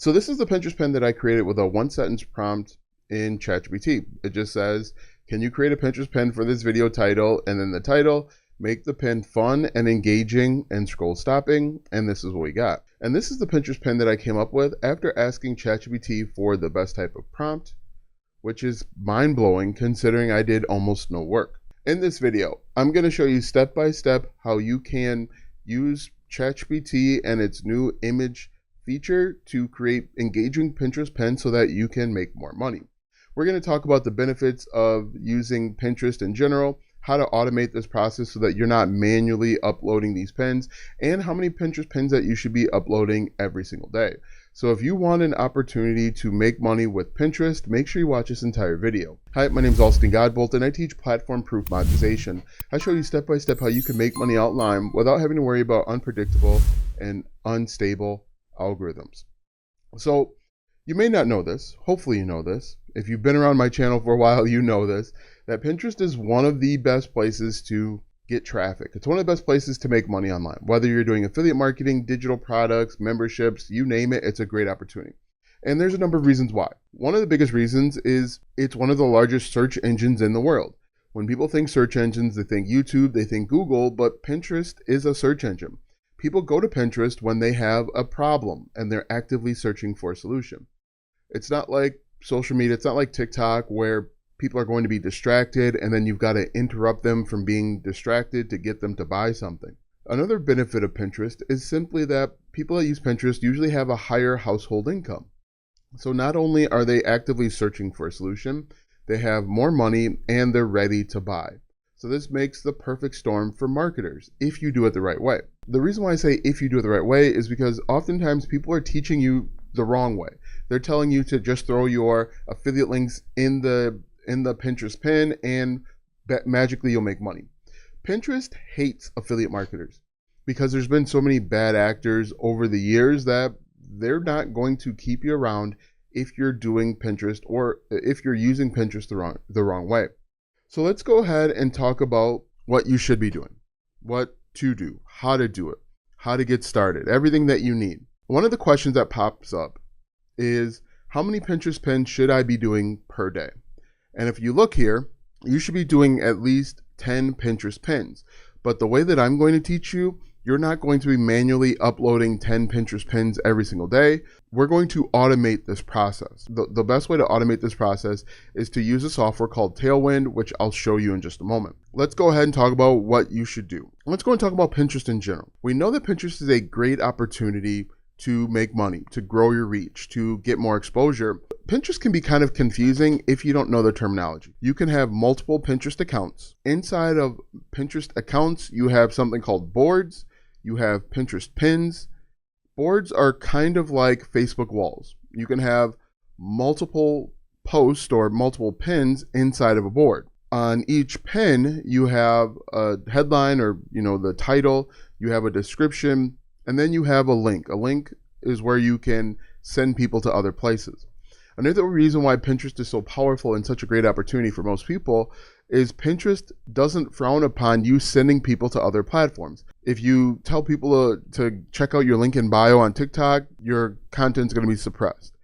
So this is the Pinterest pin that I created with a one sentence prompt in ChatGPT. It just says, can you create a Pinterest pin for this video title? And then the title, make the pin fun and engaging and scroll stopping. And this is what we got. And this is the Pinterest pin that I came up with after asking ChatGPT for the best type of prompt, which is mind blowing considering I did almost no work. In this video, I'm going to show you step by step how you can use ChatGPT and its new image feature to create engaging Pinterest pins so that you can make more money. We're going to talk about the benefits of using Pinterest in general, how to automate this process so that you're not manually uploading these pins, and how many Pinterest pins that you should be uploading every single day. So if you want an opportunity to make money with Pinterest, make sure you watch this entire video. Hi, my name is Austin Godbolt and I teach platform proof monetization. I show you step by step how you can make money online without having to worry about unpredictable and unstable algorithms. So you may not know this, hopefully you know this. If you've been around my channel for a while, you know this, that Pinterest is one of the best places to get traffic. It's one of the best places to make money online. Whether you're doing affiliate marketing, digital products, memberships, you name it, it's a great opportunity. And there's a number of reasons why. One of the biggest reasons is it's one of the largest search engines in the world. When people think search engines, they think YouTube, they think Google, but Pinterest is a search engine. People go to Pinterest when they have a problem and they're actively searching for a solution. It's not like social media, it's not like TikTok where people are going to be distracted and then you've got to interrupt them from being distracted to get them to buy something. Another benefit of Pinterest is simply that people that use Pinterest usually have a higher household income. So not only are they actively searching for a solution, they have more money and they're ready to buy. So this makes the perfect storm for marketers if you do it the right way. The reason why I say if you do it the right way is because oftentimes people are teaching you the wrong way. They're telling you to just throw your affiliate links in the Pinterest pin and magically you'll make money. Pinterest hates affiliate marketers because there's been so many bad actors over the years that they're not going to keep you around if you're doing Pinterest or if you're using Pinterest the wrong way. So let's go ahead and talk about what you should be doing, what to do, how to do it, how to get started, everything that you need. One of the questions that pops up is, how many Pinterest pins should I be doing per day? And if you look here, you should be doing at least 10 Pinterest pins. But the way that I'm going to teach you, you're not going to be manually uploading 10 Pinterest pins every single day. We're going to automate this process. The best way to automate this process is to use a software called Tailwind, which I'll show you in just a moment. Let's go ahead and talk about what you should do. Let's go and talk about Pinterest in general. We know that Pinterest is a great opportunity to make money, to grow your reach, to get more exposure. Pinterest can be kind of confusing if you don't know the terminology. You can have multiple Pinterest accounts. Inside of Pinterest accounts, you have something called boards. You have Pinterest pins. Boards are kind of like Facebook walls. You can have multiple posts or multiple pins inside of a board. On each pin, you have a headline or the title, you have a description, and then you have a link. A link is where you can send people to other places. Another reason why Pinterest is so powerful and such a great opportunity for most people is Pinterest doesn't frown upon you sending people to other platforms. If you tell people to check out your link in bio on TikTok, your content's going to be suppressed.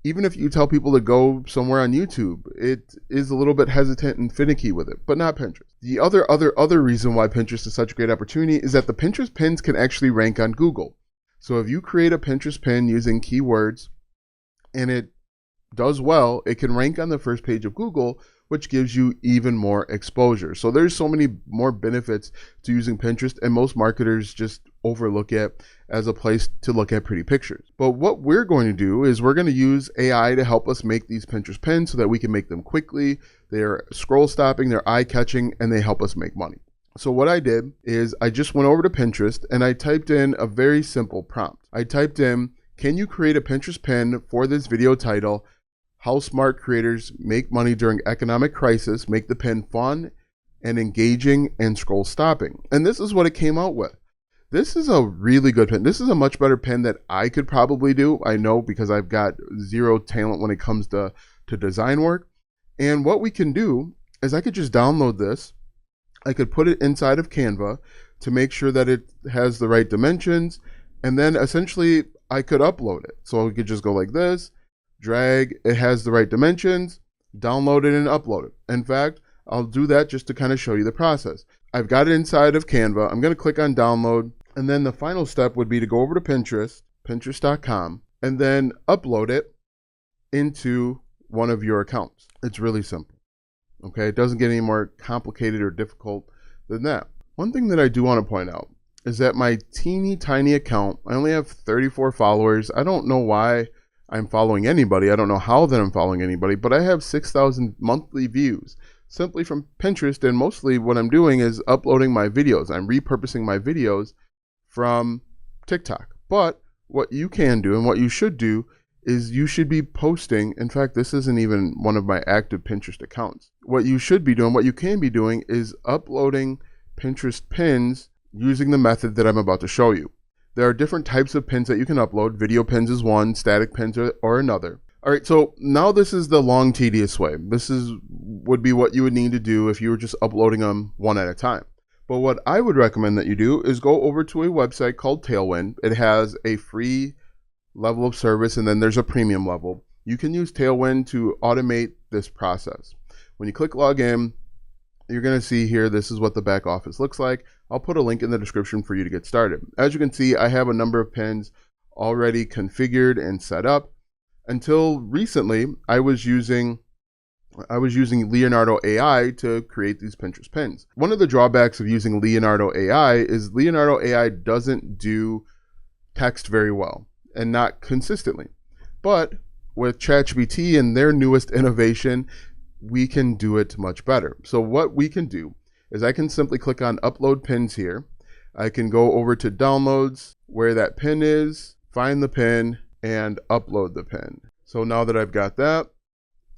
Even if you tell people to go somewhere on YouTube, it is a little bit hesitant and finicky with it, but not Pinterest. The other reason why Pinterest is such a great opportunity is that the Pinterest pins can actually rank on Google. So if you create a Pinterest pin using keywords and it does well, it can rank on the first page of Google, which gives you even more exposure. So there's so many more benefits to using Pinterest, and most marketers just overlook it as a place to look at pretty pictures. But what we're going to do is we're going to use AI to help us make these Pinterest pins so that we can make them quickly. They're scroll stopping, they're eye catching, and they help us make money. So what I did is I just went over to Pinterest and I typed in a very simple prompt. I typed in, can you create a Pinterest pin for this video title? How smart creators make money during economic crisis, make the pin fun and engaging and scroll stopping. And this is what it came out with. This is a really good pin. This is a much better pin that I could probably do. I know because I've got zero talent when it comes to design work. And what we can do is I could just download this. I could put it inside of Canva to make sure that it has the right dimensions. And then essentially I could upload it. So we could just go like this, drag, it has the right dimensions, download it and upload it. In fact, I'll do that just to kind of show you the process. I've got it inside of Canva. I'm going to click on download. And then the final step would be to go over to Pinterest, pinterest.com, and then upload it into one of your accounts. It's really simple. Okay, it doesn't get any more complicated or difficult than that. One thing that I do want to point out is that my teeny tiny account, I only have 34 followers. I don't know why I'm following anybody. I don't know how that I'm following anybody, but I have 6,000 monthly views simply from Pinterest. And mostly what I'm doing is uploading my videos. I'm repurposing my videos from TikTok. But what you can do and what you should do is you should be posting. In fact, this isn't even one of my active Pinterest accounts. What you should be doing, what you can be doing, is uploading Pinterest pins using the method that I'm about to show you. There are different types of pins that you can upload. Video pins is one, static pins or another. All right, so now this is the long, tedious way. This would be what you would need to do if you were just uploading them one at a time. But what I would recommend that you do is go over to a website called Tailwind. It has a free level of service, and then there's a premium level. You can use Tailwind to automate this process. When you click login, you're going to see here, this is what the back office looks like. I'll put a link in the description for you to get started. As you can see, I have a number of pins already configured and set up. Until recently, I was using Leonardo AI to create these Pinterest pins. One of the drawbacks of using Leonardo AI is Leonardo AI doesn't do text very well and not consistently. But with ChatGPT and their newest innovation, we can do it much better. So what we can do is I can simply click on upload pins here. I can go over to downloads where that pin is, find the pin, and upload the pin. So now that I've got that,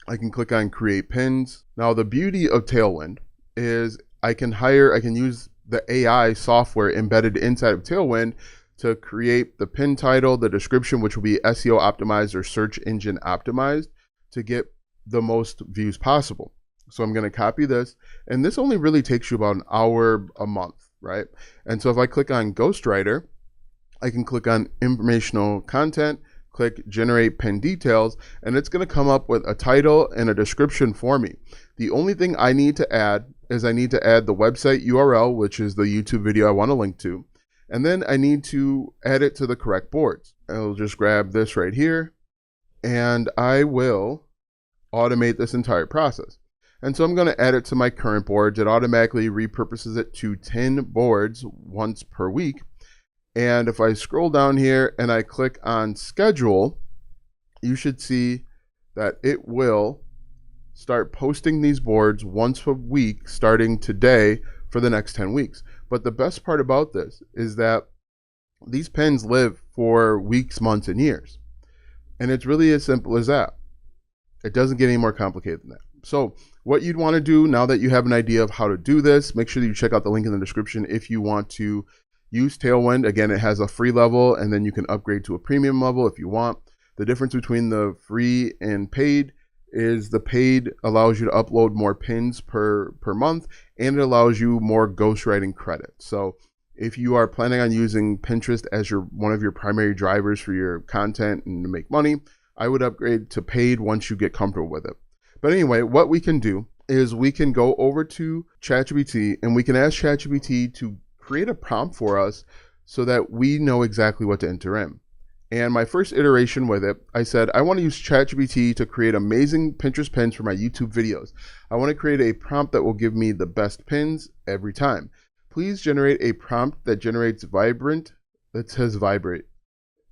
I can click on create pins. Now the beauty of Tailwind is I can use the AI software embedded inside of Tailwind to create the pin title, the description, which will be SEO optimized or search engine optimized to get the most views possible. So I'm going to copy this, and this only really takes you about an hour a month, right? And so if I click on Ghostwriter, I can click on informational content, click generate pin details, and it's going to come up with a title and a description for me. The only thing I need to add is I need to add the website URL, which is the YouTube video I want to link to, and then I need to add it to the correct boards. I'll just grab this right here, and I will automate this entire process. And so I'm going to add it to my current boards. It automatically repurposes it to 10 boards once per week. And if I scroll down here and I click on schedule, you should see that it will start posting these boards once a week starting today for the next 10 weeks. But the best part about this is that these pins live for weeks, months, and years. And it's really as simple as that. It doesn't get any more complicated than that. So what you'd want to do now that you have an idea of how to do this, make sure that you check out the link in the description if you want to use Tailwind. Again, it has a free level, and then you can upgrade to a premium level if you want. The difference between the free and paid is the paid allows you to upload more pins per month, and it allows you more ghostwriting credit. So if you are planning on using Pinterest as one of your primary drivers for your content and to make money, I would upgrade to paid once you get comfortable with it. But anyway, what we can do is we can go over to ChatGPT and we can ask ChatGPT to create a prompt for us so that we know exactly what to enter in. And my first iteration with it, I said, I want to use ChatGPT to create amazing Pinterest pins for my YouTube videos. I want to create a prompt that will give me the best pins every time. Please generate a prompt that generates vibrant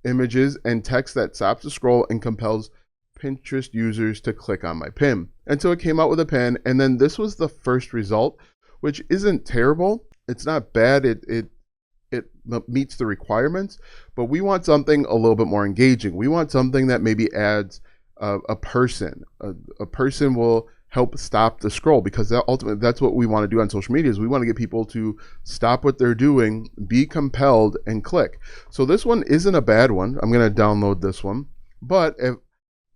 images and text that stops the scroll and compels Pinterest users to click on my pin. And so it came out with a pin, and then this was the first result, which isn't terrible. It's not bad. It meets the requirements, but we want something a little bit more engaging. We want something that maybe adds a person. A person will help stop the scroll, because ultimately that's what we want to do on social media, is we want to get people to stop what they're doing, be compelled, and click. So this one isn't a bad one. I'm going to download this one. But if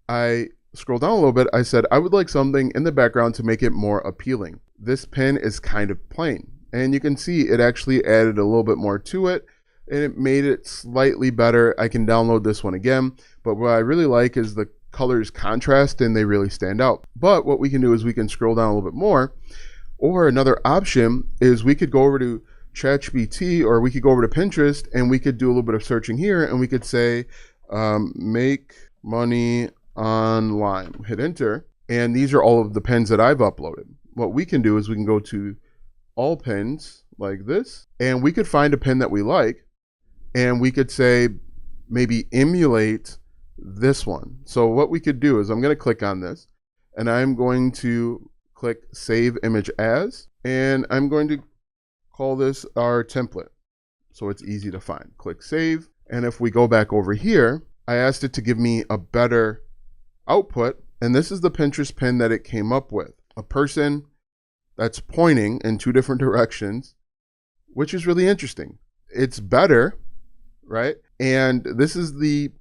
I scroll down a little bit, I said I would like something in the background to make it more appealing. This pin is kind of plain, and you can see it actually added a little bit more to it. and it made it slightly better. I can download this one again, but what I really like is the colors contrast and they really stand out. But what we can do is we can scroll down a little bit more, or another option is we could go over to ChatGPT, or we could go over to Pinterest and we could do a little bit of searching here, and we could say make money online, hit enter, and these are all of the pins that I've uploaded. What we can do is we can go to all pins like this, and we could find a pin that we like, and we could say maybe emulate this one. So what we could do is I'm going to click on this, and I'm going to click save image as, and I'm going to call this our template so it's easy to find. Click save, and if we go back over here, I asked it to give me a better output, and this is the Pinterest pin that it came up with. A person that's pointing in two different directions, which is really interesting. It's better, right? And this is the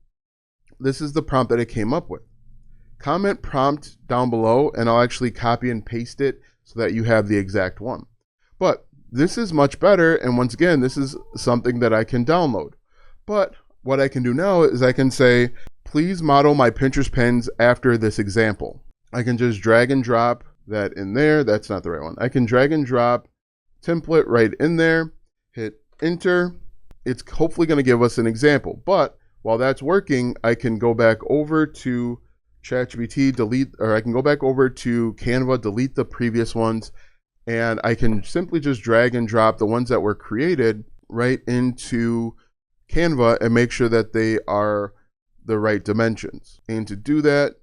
prompt that it came up with. Comment prompt down below, and I'll actually copy and paste it so that you have the exact one. But this is much better, and once again, this is something that I can download. But what I can do now is I can say, please model my Pinterest pins after this example. I can just drag and drop that in there. That's not the right one. I can drag and drop template right in there, hit enter. It's hopefully going to give us an example. But while that's working, I can go back over to ChatGPT, I can go back over to Canva, delete the previous ones, and I can simply just drag and drop the ones that were created right into Canva and make sure that they are the right dimensions. And to do that,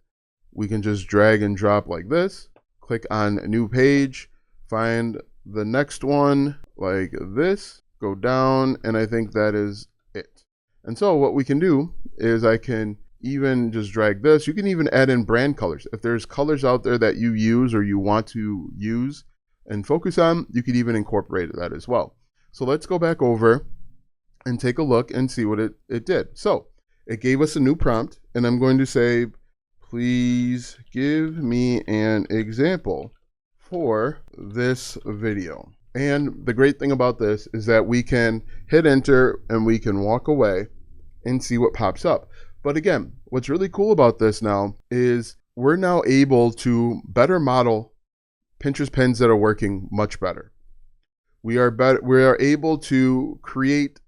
we can just drag and drop like this, click on new page, find the next one like this, go down, and I think that is it. And so what we can do is I can even just drag this. You can even add in brand colors. If there's colors out there that you use or you want to use and focus on, you could even incorporate that as well. So let's go back over and take a look and see what it did. So it gave us a new prompt, and I'm going to say, please give me an example for this video. And the great thing about this is that we can hit enter and we can walk away and see what pops up. But again, what's really cool about this now is we're now able to better model Pinterest pins that are working much better. We are able to create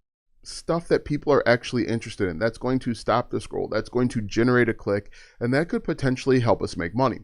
stuff that people are actually interested in. That's going to stop the scroll. That's going to generate a click, and that could potentially help us make money.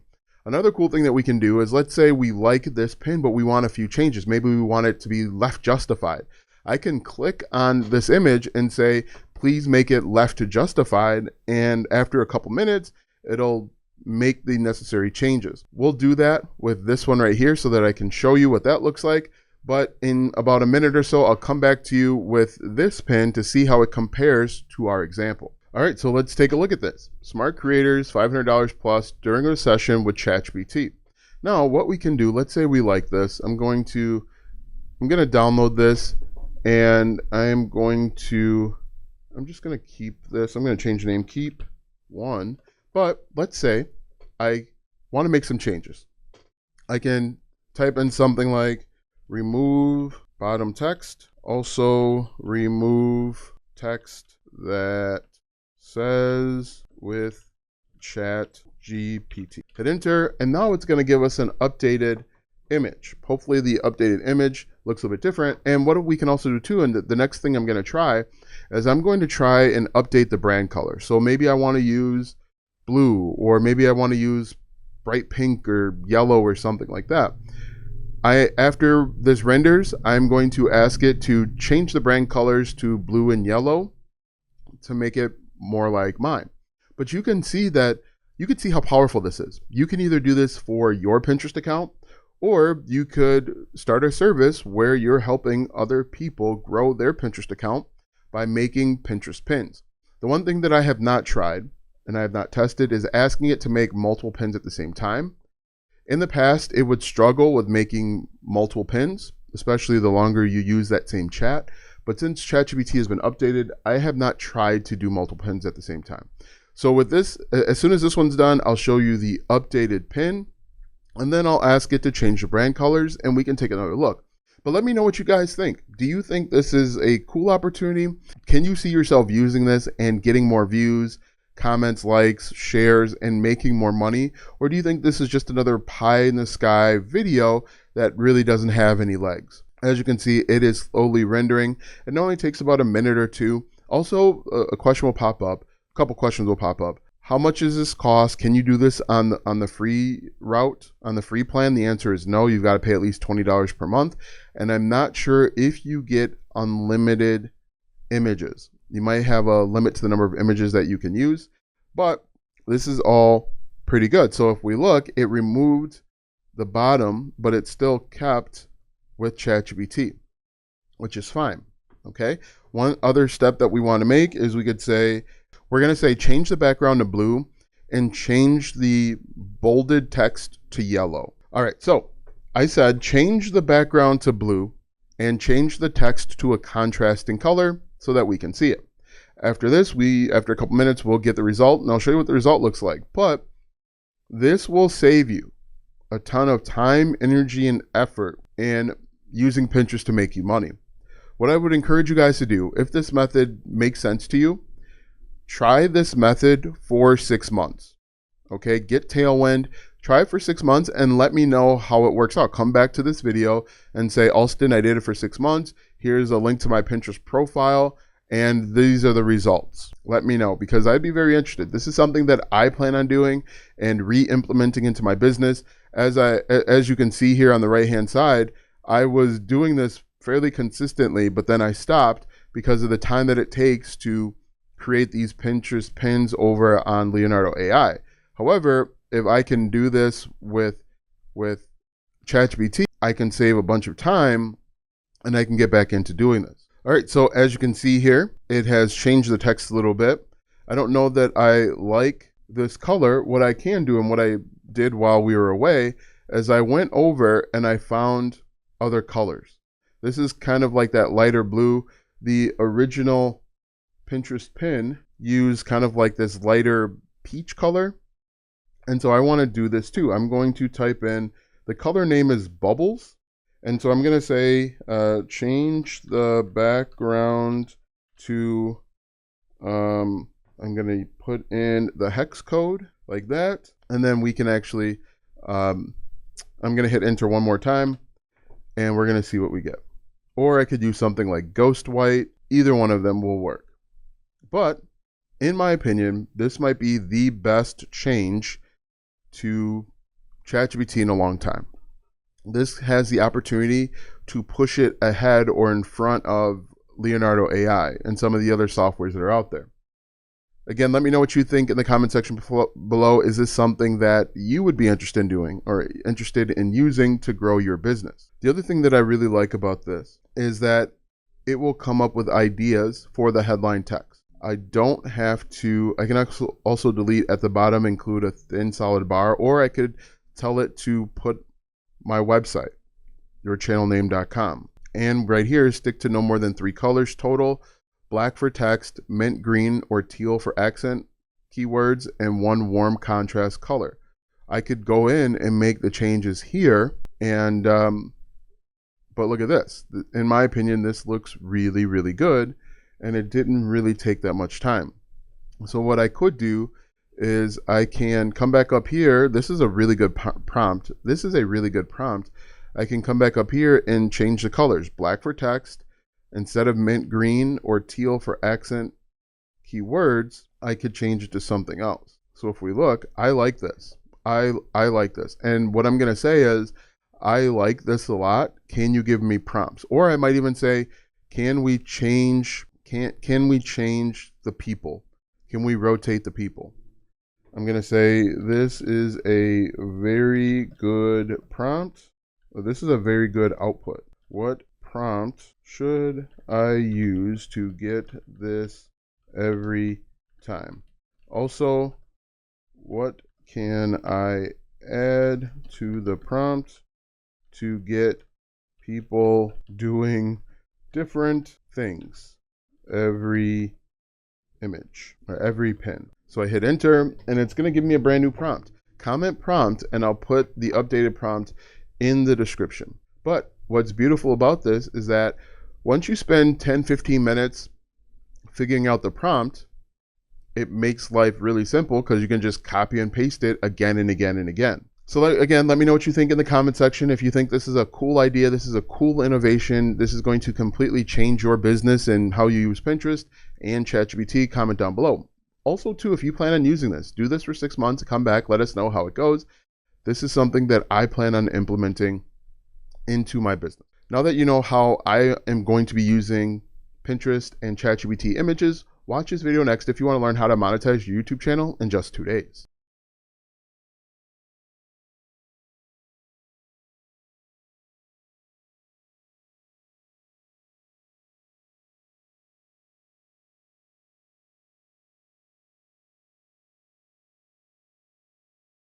Another cool thing that we can do is, let's say we like this pin, but we want a few changes. Maybe we want it to be left justified. I can click on this image and say, please make it left to justified. And after a couple minutes, it'll make the necessary changes. We'll do that with this one right here so that I can show you what that looks like. But in about a minute or so, I'll come back to you with this pin to see how it compares to our example. All right, so let's take a look at this. Smart creators, $500 plus during a session with ChatGPT. Now, what we can do, let's say we like this. I'm going to download this, and I'm just going to keep this. I'm going to change the name, keep one. But let's say I want to make some changes. I can type in something like remove bottom text, also remove text that says with ChatGPT. Hit enter, and now it's going to give us an updated image. Hopefully the updated image looks a bit different. And what we can also do too, and the next thing I'm going to try is I'm going to try and update the brand color. So maybe I want to use blue, or maybe I want to use bright pink or yellow or something like that. After this renders, I'm going to ask it to change the brand colors to blue and yellow to make it more like mine. But you can see how powerful this is. You can either do this for your Pinterest account, or you could start a service where you're helping other people grow their Pinterest account by making Pinterest pins. The one thing that I have not tried and I have not tested is asking it to make multiple pins at the same time. In the past, it would struggle with making multiple pins, especially the longer you use that same chat. But since ChatGPT has been updated, I have not tried to do multiple pins at the same time. So with this, as soon as this one's done, I'll show you the updated pin, and then I'll ask it to change the brand colors, and we can take another look. But let me know what you guys think. Do you think this is a cool opportunity? Can you see yourself using this and getting more views, comments, likes, shares, and making more money? Or do you think this is just another pie in the sky video that really doesn't have any legs? As you can see, it is slowly rendering. It only takes about a minute or two. Also, a question will pop up. A couple questions will pop up. How much does this cost? Can you do this on the free route, on the free plan? The answer is no. You've got to pay at least $20 per month. And I'm not sure if you get unlimited images. You might have a limit to the number of images that you can use, but this is all pretty good. So if we look, it removed the bottom, but it still kept with ChatGPT, which is fine. Okay. One other step that we want to make is we're going to say change the background to blue and change the bolded text to yellow. All right, so I said change the background to blue and change the text to a contrasting color so that we can see it. After this, after a couple minutes, we'll get the result, and I'll show you what the result looks like. But this will save you a ton of time, energy, and effort in using Pinterest to make you money. What I would encourage you guys to do, if this method makes sense to you, try this method for 6 months. Okay, get Tailwind, try it for 6 months and let me know how it works out. Come back to this video and say, Alston, I did it for 6 months. Here's a link to my Pinterest profile and these are the results. Let me know, because I'd be very interested. This is something that I plan on doing and re-implementing into my business. As you can see here on the right-hand side, I was doing this fairly consistently, but then I stopped because of the time that it takes to create these Pinterest pins over on Leonardo AI. However, if I can do this with ChatGPT, I can save a bunch of time and I can get back into doing this. All right, so as you can see here, it has changed the text a little bit. I don't know that I like this color. What I can do, and what I did while we were away, is I went over and I found other colors. This is kind of like that lighter blue. The original Pinterest pin used kind of like this lighter peach color. And so I want to do this too. I'm going to type in, the color name is Bubbles. And so I'm going to say, change the background to, I'm going to put in the hex code like that. And then we can actually, I'm going to hit enter one more time and we're going to see what we get. Or I could use something like Ghost White. Either one of them will work. But in my opinion, this might be the best change to ChatGPT in a long time. This has the opportunity to push it ahead or in front of Leonardo AI and some of the other softwares that are out there. Again, let me know what you think in the comment section below. Is this something that you would be interested in doing or interested in using to grow your business? The other thing that I really like about this is that it will come up with ideas for the headline text. I don't have to, I can also delete at the bottom, include a thin solid bar, or I could tell it to put my website, yourchannelname.com. And right here, stick to no more than 3 colors total: black for text, mint green or teal for accent keywords, and 1 warm contrast color. I could go in and make the changes here, and but look at this. In my opinion, this looks really, really good, and it didn't really take that much time. So what I could do is I can come back up here. This is a really good prompt. This is a really good prompt. I can come back up here and change the colors. Black for text, instead of mint green or teal for accent keywords, I could change it to something else. So if we look, I like this. I like this. And what I'm going to say is, I like this a lot. Can you give me prompts? Or I might even say, can we change the people? Can we rotate the people? I'm going to say, this is a very good prompt. This is a very good output. What prompt should I use to get this every time? Also, what can I add to the prompt to get people doing different things every image or every pin? So I hit enter and it's going to give me a brand new prompt. Comment prompt, and I'll put the updated prompt in the description. But what's beautiful about this is that once you spend 10-15 minutes figuring out the prompt, it makes life really simple because you can just copy and paste it again and again and again. So again, let me know what you think in the comment section. If you think this is a cool idea, this is a cool innovation, this is going to completely change your business and how you use Pinterest and ChatGPT, comment down below. Also too, if you plan on using this, do this for 6 months, come back, let us know how it goes. This is something that I plan on implementing into my business. Now that you know how I am going to be using Pinterest and ChatGPT images, watch this video next if you want to learn how to monetize your YouTube channel in just 2 days.